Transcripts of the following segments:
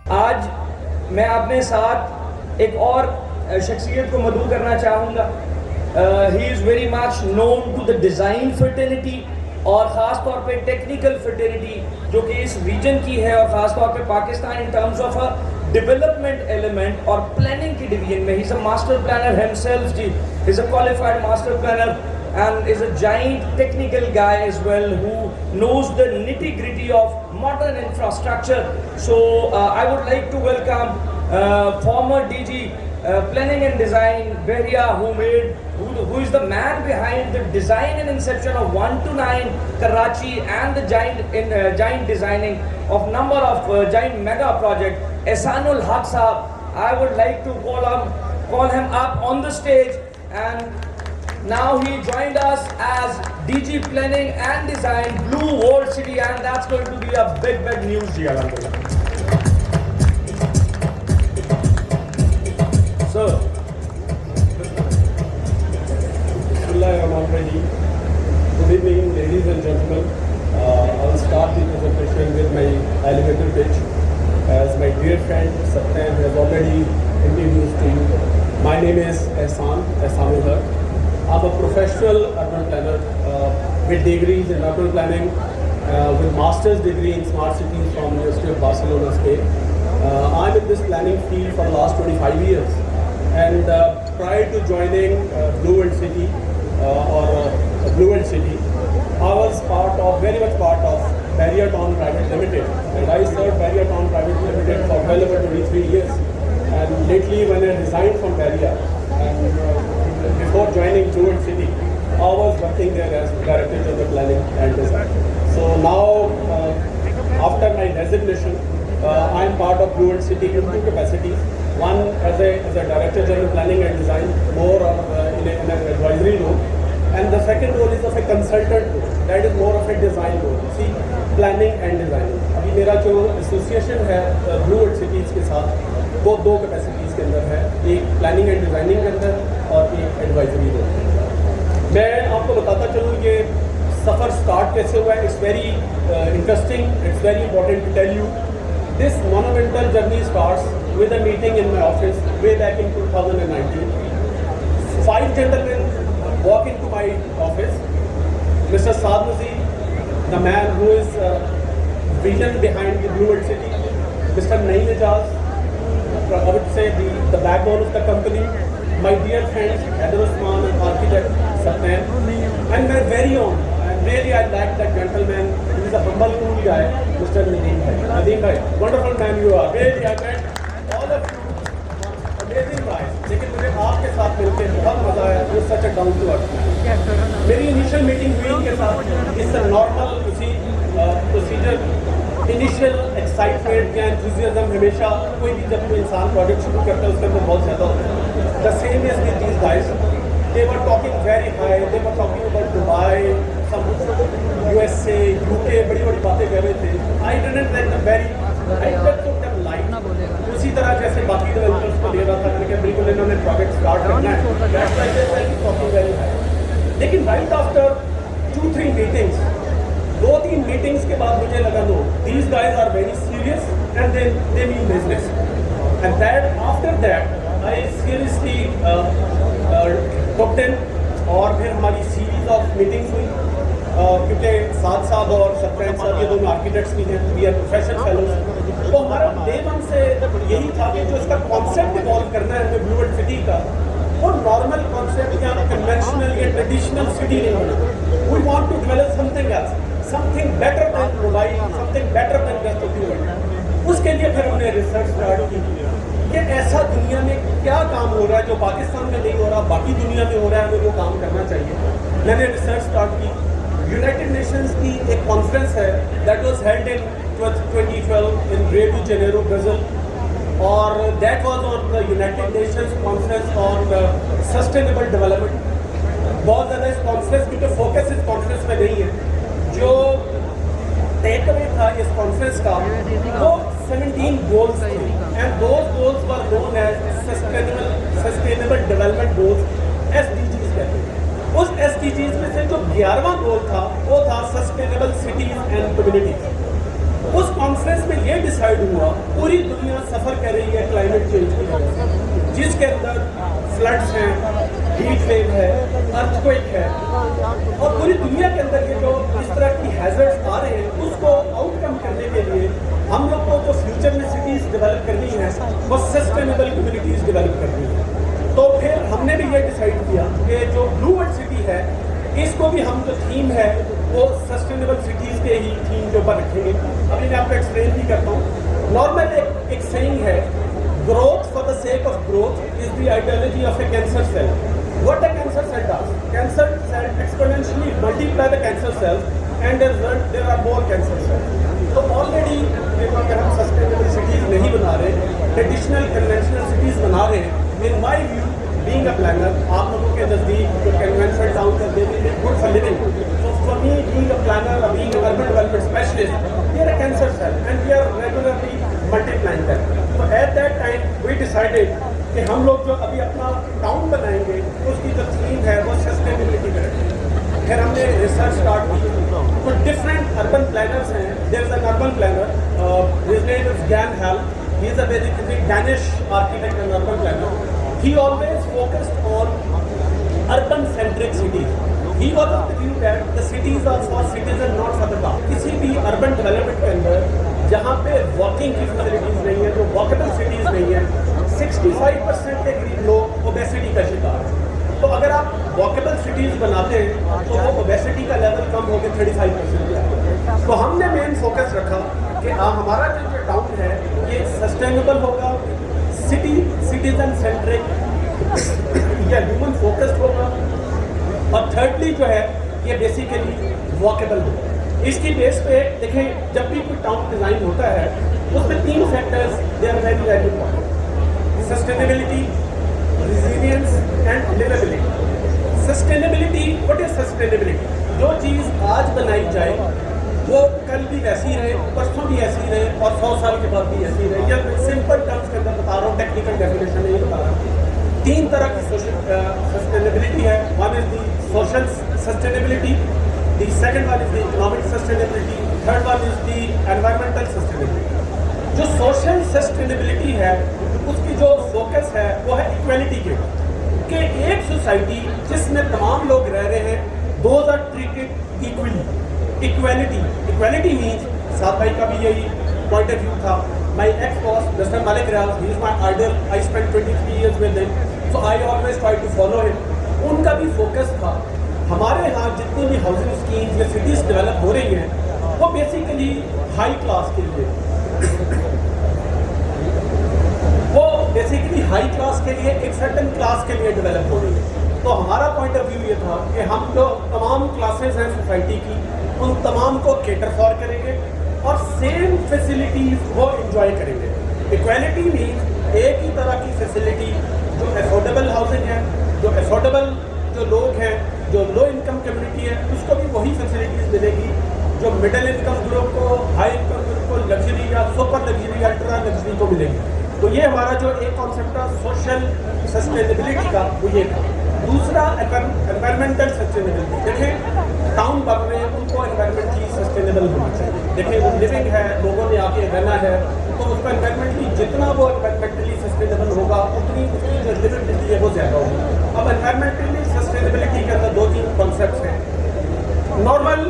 आज मैं अपने साथ एक और शख्सियत को मदऊ करना चाहूँगा। He is very much known to the design fertility और ख़ास तौर पे टेक्निकल फर्टिलिटी जो कि इस रीजन की है, और ख़ास तौर पे Pakistan in terms of a development element और प्लानिंग की डिवीजन में। He is a master planner himself जी, is a qualified master planner and is a giant technical guy as well who knows the nitty-gritty of modern infrastructure. So I would like to welcome former DG Planning and Design Behria, who is the man behind the design and inception of 1 to 9 Karachi and the giant designing of number of giant mega project Ehsanul Haq Sahab. I would like to call him up on the stage, and now he joined us as DG Planning and Design, Blue World City, and that's going to be a big news here. Sir. Bismillahirrahmanirrahim. Good evening, ladies and gentlemen. I will start the presentation with my elevator pitch. As my dear friend Satyan has already introduced to you, my name is Ehsanul Haq. I'm a professional urban planner with degrees in urban planning, with master's degree in smart cities from University of Barcelona, Spain. I'm in this planning field for the last 25 years. And prior to joining Blue World City, Blue World City, I was very much part of Behria Town Private Limited. And I served Behria Town Private Limited for well over 23 years. And lately when I resigned from Behria, and before joining Blue World City, I was working there as Director General Planning and Design. So now, after my resignation, I am part of Blue World City in two capacities. One as a Director General Planning and Design, more in an advisory role, and the second role is of a consultant role. That is more of a design role. See, planning and designing. अभी मेरा जो association है Blue World Cities के साथ, वो दो capacities के अंदर है, एक प्लानिंग एंड डिज़ाइनिंग के अंदर और एक एडवाइजरी रोल। मैं आपको बताता चलूँ ये सफ़र स्टार्ट कैसे हुआ है। It's very interesting, it's very important to tell you. This monumental journey starts with a meeting in my office way back in 2019. 5 gentlemen walk into my office. Mr. Saad Nazir, the man who is vision behind the Blue World City. Mr. Naeem Ijaz, I would say the backbone of the company. My dear friends, Heather Osman and architect Satyan. And my very own, and really I like that gentleman, he is a humble, cool guy, Mr. Nadeem Bhai. Nadeem Bhai, wonderful man you are. Really, I met all of you, amazing guys. लेकिन मुझे आपके साथ मिलकर बहुत मजा आया। You're such a down to earth. मेरी initial meeting हुई इनके साथ। It's a normal procedure. Initial excitement या एंथुसियाज्म हमेशा कोई भी जब कोई इंसान प्रोजेक्ट शुरू करता है उसके अंदर बहुत ज़्यादा होता है। The same is with these guys. They were talking very high, they were talking about Dubai, some USA, UK, बड़ी बातें कर रहे थे। I didn't like the very, I just took them light. उसी तरह जैसे बाकी डेवलपर्स को ले रहा था कि बिल्कुल इन्होंने प्रोजेक्ट स्टार्ट करना है, that's like this like talking very high. लेकिन राइट आफ्टर 2-3 मीटिंग्स, 2-3 मीटिंग्स के बाद मुझे लगा no, these guys are very serious and they mean business. And that after that I seriously took them, और फिर हमारी सीरीज ऑफ मीटिंग्स हुई। क्योंकि साथ साथ और सत्यन सर ये दोनों आर्किटेक्ट्स भी हैं, वी आर प्रोफेशनल फेलोज। तो हमारा डे वन से यही था कि जो इसका कॉन्सेप्ट इवॉल्व करना है हमें ब्लू वर्ल्ड सिटी का, वो नॉर्मल कॉन्सेप्ट या कन्वेंशनल या ट्रेडिशनल सिटी नहीं होना। We want to develop something else, something better than mobile, something better than rest of the world. उसके लिए फिर हमने रिसर्च स्टार्ट की कि ऐसा दुनिया में क्या काम हो रहा है जो पाकिस्तान में नहीं हो रहा, बाकी दुनिया में हो रहा है, हमें वो काम करना चाहिए। मैंने रिसर्च स्टार्ट की। यूनाइटेड नेशंस की एक कॉन्फ्रेंस है that was held in 2012 in Rio de Janeiro, Brazil, और that was on the United Nations conference on sustainable development. बहुत ज़्यादा इस कॉन्फ्रेंस, क्योंकि फोकस इस कॉन्फ्रेंस में नहीं है, जो टेक अवे था इस कॉन्फ्रेंस का वो 17 गोल्स थे, and those goals were known as sustainable development goals, SDGs कहते हैं। उस SDGs में से जो 11वां गोल था वो था सस्टेनेबल सिटीज एंड कम्युनिटीज। उस कॉन्फ्रेंस में ये डिसाइड हुआ, पूरी दुनिया सफ़र कर रही है क्लाइमेट चेंज की वजह से, जिसके अंदर फ्लड्स हैं, हीट वेव है, अर्थक्वेक है, और पूरी दुनिया के अंदर ये जो इस तरह की हैजर्ड्स आ रहे हैं उसको आउटकम करने के लिए हम लोग को जो फ्यूचर में सिटीज़ डेवलप करनी है वो सस्टेनेबल कम्युनिटीज़ डेवलप करनी है। तो फिर हमने भी ये डिसाइड किया कि जो ब्लू वर्ल्ड सिटी है इसको भी हम जो थीम है वो सस्टेनेबल सिटीज़ के ही थीम के ऊपर रखेंगे। अभी मैं आपको एक्सप्लेन भी करता हूँ। नॉर्मल एक सेइंग है, growth for the sake of growth is the ideology of a cancer cell. What a cancer cell does, cancer cell exponentially multiply the cancer cells and as result there are more cancer cells. तो already अगर हम sustainable cities नहीं बना रहे, traditional conventional cities बना रहे हैं, in my view being a planner, आप लोगों के नज़दीक जो कन्वेंशनल टाउन कर देंगे good for living. So for me, being a planner or being an urban development specialist, we are a cancer cell and we are regularly multiplying them. So at that time, we decided कि हम लोग जो अभी अपना town बनाएंगे उसकी जो theme है वो सस्टेनेबिलिटी पे रखेंगे। फिर हमने रिसर्च स्टार्ट की, तो डिफरेंट अर्बन प्लानर्स हैं। There is an urban planner, his name is Jan Gehl, he is a basically Danish architect and urban planner. He always focused on urban-centric cities. He was of the view that the cities are for citizens, not for the car. किसी भी urban development के अंदर जहाँ पे walking की facilities नहीं है, जो walkable cities नहीं है, 65% के करीब लोग obesity का शिकार हैं। तो अगर आप walkable cities बनाते हैं तो वो obesity का level कम होकर 35% है। तो हमने मेन फोकस रखा कि हमारा जो टाउन है ये सस्टेनेबल होगा, सिटी सिटीजन सेंट्रिक या ह्यूमन फोकस्ड होगा, और थर्डली जो है ये बेसिकली वॉकेबल होगा। इसकी बेस पे देखें, जब भी कोई टाउन डिज़ाइन होता है उसमें 3 factors they are very very important: sustainability, resilience and liveability. Sustainability, what is sustainability? जो चीज़ आज बनाई जाए वो कल भी वैसी रहे, परसों भी ऐसी रहे और 100 साल के बाद भी ऐसी रहे। या सिंपल टर्म्स के अंदर बता रहा हूँ, टेक्निकल डेफिनेशन नहीं बता रहा हूँ। 3 तरह की सस्टेनेबिलिटी है। One is the social sustainability, the second one is the economic sustainability, third one is the environmental sustainability. जो सोशल सस्टेनेबिलिटी है उसकी जो फोकस है वो है इक्वलिटी के ऊपर, कि एक सोसाइटी जिसमें तमाम लोग रह रहे हैं, those are treated equally. Equality means, साथ भाई का भी यही पॉइंट ऑफ व्यू था। माई x boss mister Malik Riaz, he is my idol, I spend 23 years with him, so I always try to follow him। उनका भी फोकस था हमारे यहाँ जितनी भी हाउसिंग स्कीम्स या सिटीज़ डेवलप हो रही हैं वो बेसिकली हाई क्लास के लिए, वो बेसिकली हाई क्लास के लिए, एक सर्टन क्लास के लिए डेवलप हो रही है। तो हमारा पॉइंट ऑफ व्यू ये था कि हम जो तमाम क्लासेस हैं सोसाइटी की उन तमाम को केटर फॉर करेंगे और सेम फैसिलिटीज वो एंजॉय करेंगे। इक्वालिटी मीन्स एक ही तरह की फैसिलिटी, जो अफोर्डेबल हाउसिंग है, जो अफोर्डेबल जो लोग हैं, जो लो इनकम कम्युनिटी है उसको भी वही फैसिलिटीज़ मिलेगी जो मिडिल इनकम ग्रुप को, हाई इनकम ग्रुप को, लग्जरी या सुपर लग्जरी, अल्ट्रा लग्जरी को मिलेगी। तो ये हमारा जो एक कॉन्सेप्ट था सोशल सस्टेनेबिलिटी का वो ये था। दूसरा एनवायरमेंटल सस्टेनेबिलिटी। देखें टाउन बन रहे हैं उनको एनवायरमेंटली सस्टेनेबल होना चाहिए। देखें वो लिविंग है, लोगों ने आके रहना है, तो उसका एनवायरमेंटली जितना वो एनवायरमेंटली सस्टेनेबल होगा उतनी उसकी जो लिविबिलिटी है वो ज़्यादा होगी। अब एनवायरमेंटली सस्टेनेबिलिटी के अंदर 2-3 कॉन्सेप्ट हैं। नॉर्मल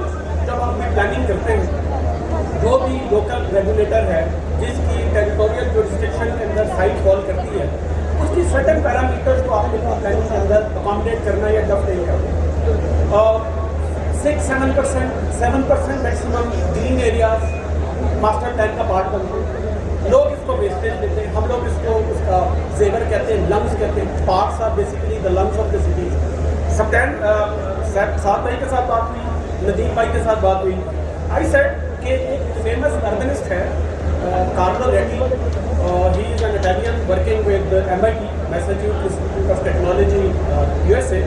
जब आप भी प्लानिंग करते हैं, जो भी लोकल रेगुलेटर है जिसकी टेरिटोरियल जुरिस्डिक्शन के अंदर साइट फॉल करती है उसकी सर्टेन पैरामीटर्स को आपने प्लानिंग के अंदर अकोमोडेट करना या डफ नहीं करना। 6-7% maximum green areas master plan का पार्ट बनते हैं। लोग इसको वेस्टेज देते हैं, हम लोग इसको उसका जेवर कहते हैं, लंग्स कहते हैं। Parts are basically the lungs of the city. साथ भाई के साथ बात हुई, नदीम भाई के साथ बात हुई। आई सेड कि एक फेमस अर्बनिस्ट है Carlo Reddy, he is an Italian working with MIT, Massachusetts institute of technology, USA।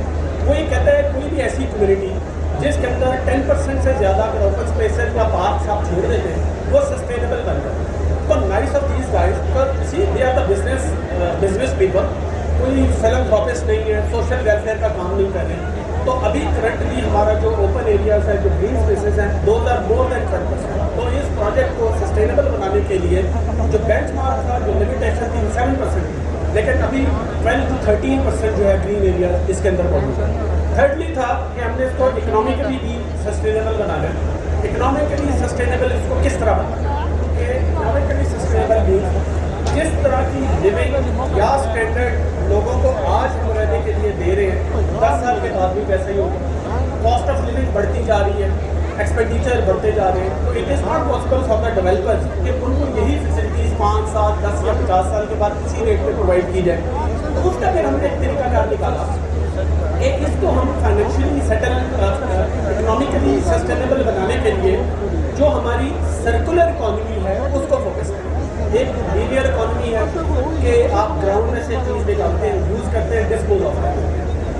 वो ये कहता है कोई भी ऐसी कम्युनिटी जिसके अंदर 10% से ज़्यादा अगर ओपन स्पेसेस या पार्क्स आप छोड़ देते हैं वो सस्टेनेबल बन जाता है। तो nice of these guys, because see they are the business people, कोई फिलंथ्रोपिस्ट नहीं है, सोशल वेलफेयर का काम नहीं कर रहे हैं। तो अभी करंटली हमारा जो ओपन एरियाज है, जो ग्रीन स्पेसेस हैं, दोज आर मोर देन 10%। तो इस प्रोजेक्ट को सस्टेनेबल बनाने के लिए जो बेंचमार्क था, जो लिमिटेशन थी 7%, लेकिन अभी 12 to 13% जो है ग्रीन एरिया इसके अंदर मौजूद है। थर्डली था कि हमने इसको इकोनॉमिकली भी सस्टेनेबल बनाना है। इकोनॉमिकली सस्टेनेबल इसको किस तरह बनाना है कि इकोनॉमिकली सस्टेनेबल मीन्स जिस तरह की लिविंग या स्टैंडर्ड लोगों को आज हम रहने के लिए दे रहे हैं, 10 साल के बाद भी वैसे ही होगा। कॉस्ट ऑफ लिविंग बढ़ती जा रही है, एक्सपेंडिचर बढ़ते जा रहे हैं, तो it is not possible for the developers कि उनको यही फैसिलिटीज़ 5, 7, 10 या 50 साल के बाद इसी रेट पे प्रोवाइड की जाए। तो उसका फिर हमने एक तरीकाकार निकाला कि इसको हम फाइनेंशियली सेटल, इकोनॉमिकली सस्टेनेबल बनाने के लिए जो हमारी सर्कुलर इकॉनमी है उसको फोकस करें। एक लीनियर इकॉनमी है कि आप ग्राउंड में से चीज़ निकालते हैं, यूज़ करते हैं, डिस्पोज ऑफ करते हैं।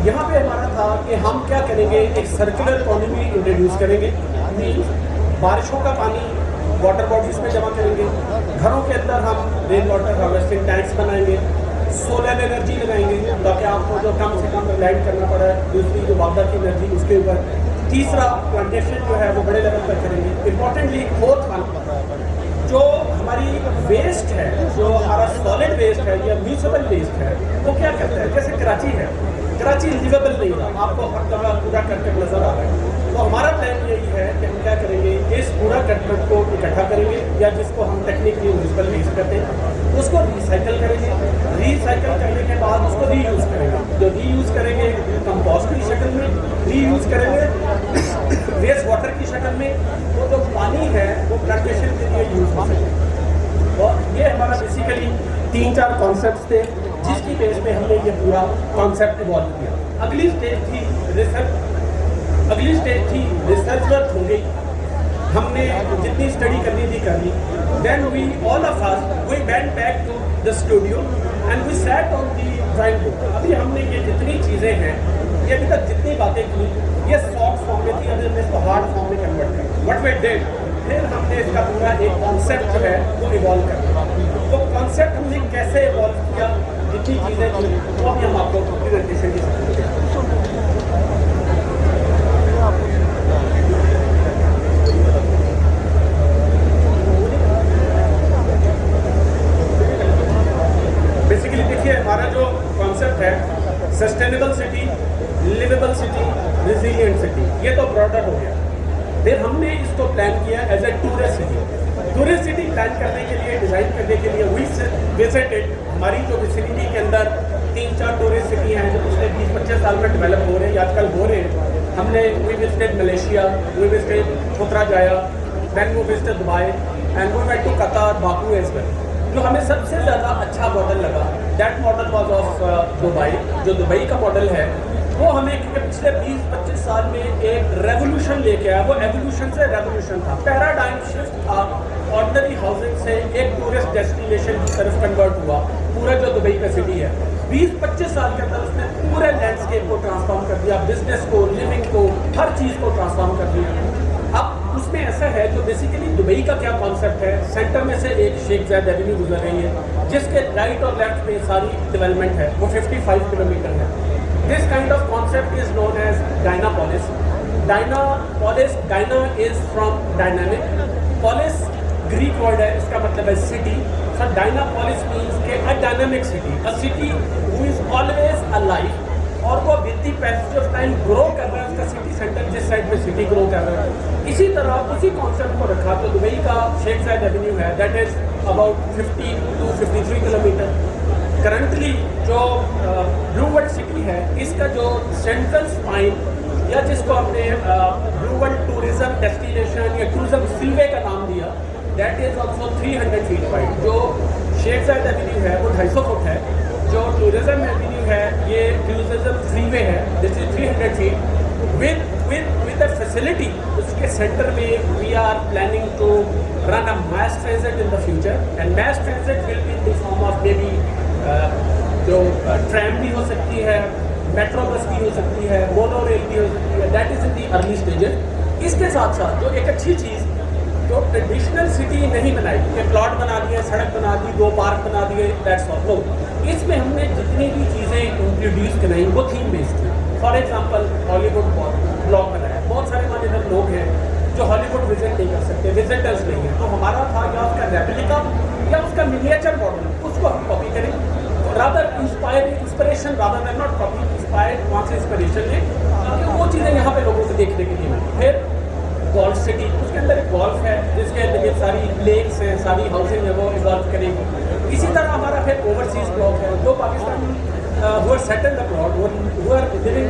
यहाँ पे हमारा था कि हम क्या करेंगे, एक सर्कुलर इकॉनमी इंट्रोड्यूस करेंगे। बारिशों का पानी वाटर बॉडीज में जमा करेंगे, घरों के अंदर हम रेन वाटर हार्वेस्टिंग टैंक्स बनाएंगे, सोलर एनर्जी लगाएंगे ताकि आपको जो कम से कम लैंड करना पड़ा है, दूसरी जो वादा की एनर्जी उसके ऊपर। तीसरा प्लांटेशन जो है वो बड़े लेवल पर करेंगे। इम्पॉर्टेंटली फोर्थ वन, जो हमारी वेस्ट है, जो हमारा सॉलिड वेस्ट है या म्यूनिसिपल वेस्ट है, वो क्या करता है, जैसे कराची है, कराची लिवेबल नहीं रहा, आपको हर जगह पूरा करकट नजर आ रहा है। तो हमारा प्लान यही है कि हम क्या करेंगे, इस पूरा करकट को इकट्ठा करेंगे या जिसको हम टेक्निकली म्यूनिसिपल वेस्ट कहते हैं, उसको रिसाइकल करेंगे। रिसाइकल करने के बाद उसको रीयूज़ करेंगे। जो रीयूज़ करेंगे कंपोस्ट की शक्ल में, रीयूज़ करेंगे वेस्ट वाटर की शक्ल में, वो जो पानी है वो प्लांटेशन के लिए यूज़ हो सके। और ये हमारा बेसिकली 3-4 कॉन्सेप्ट्स थे जिसकी बेस पे हमने ये पूरा कॉन्सेप्ट इवॉल्व किया। अगली स्टेज थी रिसर्च वर्क हो गई, हमने जितनी स्टडी करनी थी कर ली। Then we all of us we went back to the studio and we sat on the drawing board. अभी हमने ये जितनी चीज़ें हैं, ये अभी तक जितनी बातें की, ये सॉफ्ट फॉर्म में थी, अभी हमने इसको हार्ड फॉर्म में कन्वर्ट किया। व्हाट वी डिड, फिर हमने इसका पूरा एक कॉन्सेप्ट जो है वो इवॉल्व कर दिया। वो कॉन्सेप्ट हमने कैसे इवॉल्व किया, जितनी चीज़ें थी वो अभी हम आपको प्रेजेंटेशन की सकते हैं। बेसिकली देखिए, हमारा जो कॉन्सेप्ट है sustainable city, liveable city, resilient city, ये तो ब्रॉडर हो गया। फिर हमने इसको प्लान किया as a tourist city. Tourist city plan करने के लिए, डिज़ाइन करने के लिए वी विजिटेड, हमारी जो विसिनिटी के अंदर 3-4 टूरिस्ट सिटी हैं जो पिछले 20-25 साल में डेवलप हो रहे हैं या आजकल हो रहे हैं। हमने we visited Malaysia, we visited Putrajaya, then we visited Dubai and we went to Qatar, Baku as well. जो हमें सबसे ज़्यादा अच्छा मॉडल लगा, that model was of Dubai. जो दुबई का मॉडल है वो हमें, क्योंकि पिछले 20-25 साल में एक रेवोल्यूशन लेके आया, वो एवोल्यूशन से रेवोल्यूशन था, पैराडाइम शिफ्ट था। ऑर्डिनरी हाउसिंग से एक टूरिस्ट डेस्टिनेशन की तरफ कन्वर्ट हुआ पूरा जो दुबई का सिटी है। 20-25 साल के अंदर उसने पूरे लैंडस्केप को ट्रांसफॉर्म कर दिया, बिजनेस को, लिविंग को, हर चीज़ को ट्रांसफॉर्म कर दिया। अब उसमें ऐसा है, जो बेसिकली दुबई का क्या कॉन्सेप्ट है, सेंटर में से एक शेख ज़ायद एवेन्यू गुजर रही है जिसके राइट और लेफ्ट पे सारी डेवलपमेंट है, वो 55 किलोमीटर है। This kind of concept is known as dynapolis. Dyna is from dynamic, polis Greek word है, इसका मतलब है सिटी। सो डायनापोलिस मीन्स के a dynamic city, a city who is always alive, और वो with the passage of time grow कर रहा है। उसका सिटी सेंटर जिस साइड में सिटी ग्रो कर रहा है, इसी तरह उसी कॉन्सेप्ट को रखा। तो दुबई का शेख ज़ायद एवेन्यू है, that is about 50 to 53 kilometre. Currently जो ब्लू वर्ल्ड सिटी है, इसका जो सेंट्रल स्पाइन या जिसको हमने ब्लू वर्ल्ड टूरिज्म डेस्टिनेशन या टूरिज्म फ्रीवे का नाम दिया, that is also 300 feet wide. जो शेख ज़ायद एवेन्यू है वो 250 फुट है। जो टूरिज्म एवेन्यू है, ये टूरिज्म फ्रीवे है, this is 300 feet with a facility. उसके सेंटर में we are planning to run a mass transit in the future, and mass transit will be in the form of maybe जो tram भी हो सकती है, metro bus भी हो सकती है, मोनो रेल भी हो सकती है, that is in the early stages. इसके साथ साथ जो एक अच्छी चीज़, तो ट्रेडिशनल सिटी नहीं बनाई कि प्लॉट बना दिया, सड़क बना दी, 2 पार्क बना दिए, दैट्स ऑल। नो, इसमें हमने जितनी भी चीज़ें इंट्रोड्यूस कराई वो थीम बेस्ड थी। फॉर एग्जांपल हॉलीवुड ब्लॉग बनाया, बहुत सारे हमारे इधर लोग हैं जो हॉलीवुड विजिट नहीं कर सकते, विजिटर्स नहीं हैं, तो हमारा था या उसका रेप्लिका या उसका मिनिएचर मॉडल उसको हम कॉपी करें, rather inspiration rather than not copy, inspired वहाँ से इंस्पिरेशन लें ताकि वो चीज़ें यहाँ पे लोगों को देखने के लिए मिली। फिर गोल्फ सिटी, उसके अंदर एक गोल्फ है जिसके अंदर ये सारी लेक्स हैं, सारी हाउसिंग है, वो इवॉल्व करेंगे। इसी तरह हमारा फिर ओवरसीज ब्लॉक है, जो Pakistan who are settled abroad, who are living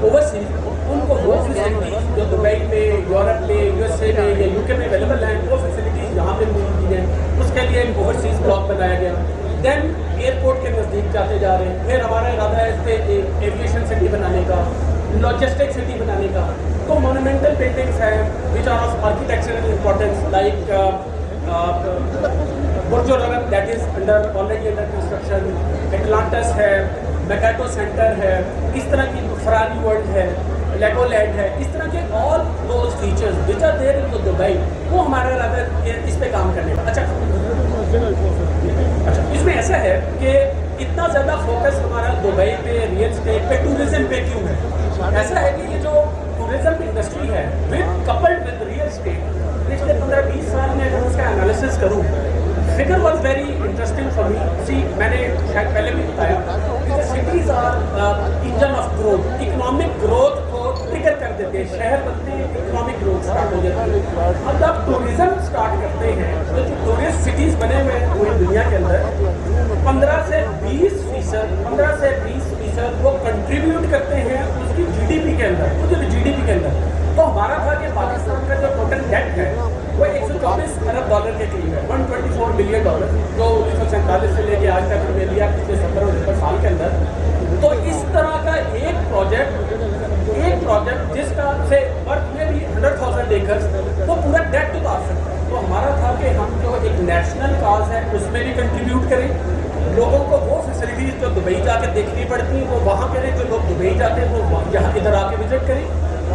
overseas, उनको वो फैसिलिटीज जो दुबई में, यूरोप में, यूएसए में या यूके में अवेलेबल हैं, वो फैसिलिटीज़ यहाँ पे मिलती हैं, उसके लिए एक ओवरसीज ब्लॉक बनाया गया। देन एयरपोर्ट के नज़दीक जाते जा रहे हैं, फिर हमारा इरादा है इस पर एविएशन सिटी बनाने का, लॉजिस्टिक सिटी बनाने का। तो मोनूमेंटल बिल्डिंग्स हैं which are of architectural importance like Burj Al Arab that is already under construction, Atlantis है, मैकाटो सेंटर है, इस तरह की फरारी वर्ल्ड है, लेगोलैंड है, इस तरह के all those features which are there in Dubai, वो हमारा इरादा इस पे काम करने का। अच्छा, इसमें ऐसा है कि इतना ज़्यादा फोकस हमारा दुबई पे, रियल स्टेट पे, टूरिज्म पे क्यों है? ऐसा है कि ये जो टूरिज्म इंडस्ट्री है with coupled with real estate, पिछले 15-20 साल में अगर उसका एनालिसिस करूँ, figure was very interesting for me. See, मैंने शायद पहले भी बताया कि cities are engine of growth, economic growth को ट्रिगर कर देते हैं, शहर बनते हैं, इकोनॉमिक ग्रोथ स्टार्ट हो जाती है। अब जब टूरिज्म स्टार्ट करते हैं तो जो टूरिस्ट सिटीज़ बने हुए हैं पूरी दुनिया के अंदर 15 से 20% वो कंट्रीब्यूट करते हैं उसकी जीडीपी के अंदर। तो हमारा था कि पाकिस्तान का जो टोटल डेट है वो $124 अरब के करीब है, $124 बिलियन, जो 1947 से लेके आज तक हमने लिया पिछले 17-19 साल के अंदर। तो इस तरह का एक प्रोजेक्ट जिसका से वर्थ में भी 100,000 एकर्स, वो पूरा डेट उतार सकता है। तो हमारा था कि हम जो एक नेशनल काज है उसमें भी कंट्रीब्यूट करें, लोगों को वो फैसिलिटीज़ जो दुबई जाके देखनी पड़ती हैं वो वहाँ करें, जो लोग दुबई जाते हैं वो यहाँ इधर आके विजिट करें,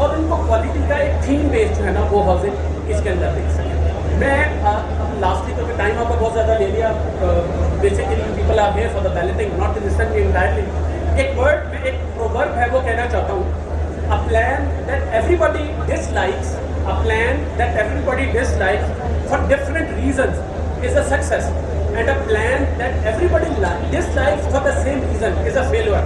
और उनको क्वालिटी का एक थीम बेस्ड जो है ना वो हाउसिंग इसके अंदर देख सकें। मैं लास्टली तो टाइम आपका बहुत ज़्यादा ले लिया, basically people are here for the balancing not to listen me entirely. एक वर्ड में एक प्रोवर्ब है वो कहना चाहता हूँ, a plan that everybody dislikes, a plan that everybody dislikes for different reasons is a success, and a plan that everybody dislikes for the same reason is a failure,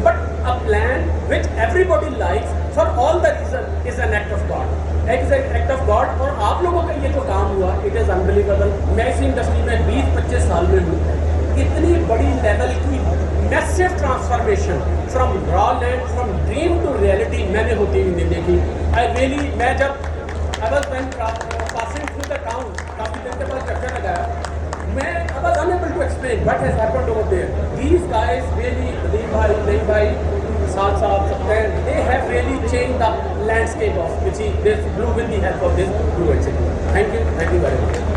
but a plan which everybody likes for all the reason is an act of God, act of God. और आप लोगों का ये जो काम हुआ it is unbelievable. मैं इसी इंडस्ट्री में 20-25 साल में हूँ, इतनी बड़ी लेवल की massive transformation from raw land, from dream to reality मैंने होती हुई नहीं देखी। मैं जब पासिंग थ्रू द टाउन काफ़ी दिन के बाद चक्कर लगाया, मैं I was unable to explain what has happened over there. These guys really, Naeem bhai, Saad Saab, they have really changed the landscape of which they blew with the help of this blue city. Thank you very much.